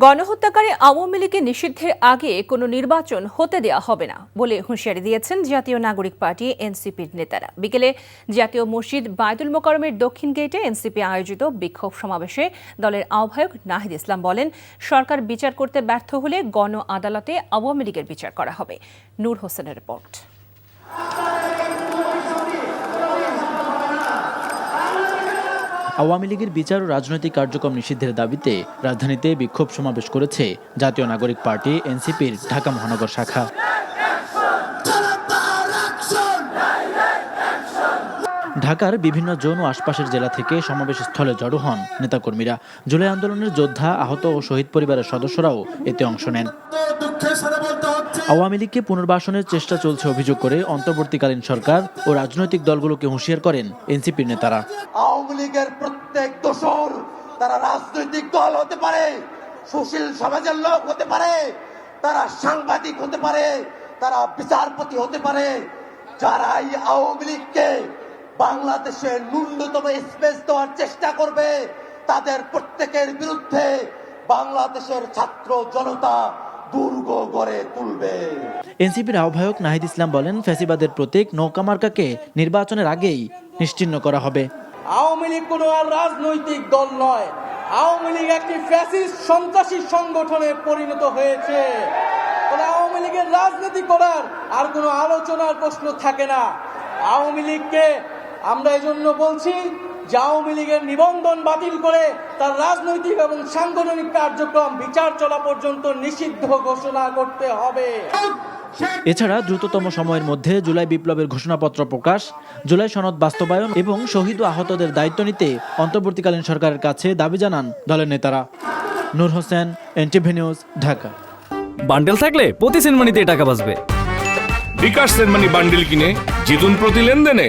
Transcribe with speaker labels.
Speaker 1: গণহত্যাকারী আওয়ামী লীগের নিষিদ্ধের আগে কোনো নির্বাচন হতে দেওয়া হবে না বলে হুঁশিয়ারি দিয়েছেন জাতীয় নাগরিক পার্টি এনসিপির নেতারা। বিকেলে জাতীয় মসজিদ বায়তুল মোকাররমের দক্ষিণ গেটে এনসিপি আয়োজিত বিক্ষোভ সমাবেশে দলের আহ্বায়ক নাহিদ ইসলাম বলেন, সরকার বিচার করতে ব্যর্থ হলে গণ আদালতে আওয়ামী লীগের বিচার করা হবে। নূর হোসেনের রিপোর্ট।
Speaker 2: আওয়ামী লীগের বিচার ও রাজনৈতিক কার্যক্রম নিষিদ্ধের দাবিতে রাজধানীতে বিক্ষোভ সমাবেশ করেছে জাতীয় নাগরিক পার্টি এনসিপির ঢাকা মহানগর শাখা। ঢাকার বিভিন্ন জোন ও আশপাশের জেলা থেকে সমাবেশ স্থলে জড়ো হন নেতাকর্মীরা। জুলাই আন্দোলনের যোদ্ধা, আহত ও শহীদ পরিবারের সদস্যরাও এতে অংশ নেন। আওয়ামী লীগকে পুনর্বাসনের চেষ্টা চলছে অভিযোগ করে অন্তর্বর্তীকালীন সরকার ও রাজনৈতিক দলগুলোকে হুঁশিয়ার করেন এনসিপির নেতারা।
Speaker 3: আওয়ামী লীগের প্রত্যেক দোসর তারা রাজনৈতিক দল হতে পারে, সুশীল সমাজের লোক হতে পারে, তারা সাংবাদিক হতে পারে, তারা বিচারপতি হতে পারে। যারা এই আওয়ামী লীগকে বাংলাদেশে ন্যূনতম স্পেস দেওয়ার চেষ্টা করবে, তাদের প্রত্যেকের বিরুদ্ধে বাংলাদেশের ছাত্র জনতা দুর্গ গড়ে তুলবে।
Speaker 2: এনসিপির আহ্বায়ক নাহিদ ইসলাম বলেন, ফ্যাসিবাদের প্রতীক নৌকা মার্কাকে নির্বাচনের আগেই নিশ্চিহ্ন করা হবে।
Speaker 4: আওয়ামী লীগ কোনো আর রাজনৈতিক দল নয়, আওয়ামী লীগ একটি ফ্যাসিস্ট সন্ত্রাসী সংগঠনে পরিণত হয়েছে। আওয়ামী লীগের রাজনীতি করার আর কোনো আলোচনার প্রশ্ন থাকে না। আওয়ামী লীগকে আমরা এজন্য বলছি যে আওয়ামী লীগের নিবন্ধন বাতিল করে তার রাজনৈতিক এবং সাংগঠনিক কার্যক্রম বিচার চলা পর্যন্ত নিষিদ্ধ ঘোষণা করতে হবে।
Speaker 2: এছাড়া দ্রুততম সময়ের মধ্যে জুলাই বিপ্লবের ঘোষণাপত্র প্রকাশ, জুলাই সনদ বাস্তবায়ন এবং শহীদ ও আহতদের দায়িত্ব নিতে অন্তর্বর্তীকালীন সরকারের কাছে দাবি জানান দলের নেতারা। Noor Hossain, NTV news, Dhaka.
Speaker 5: Bundle থাকলে প্রতি সেনমানিতে টাকা বাঁচবে।
Speaker 6: বিকাশ সেনমানি বান্ডেল কিনে জিতুন প্রতি লেনদেনে।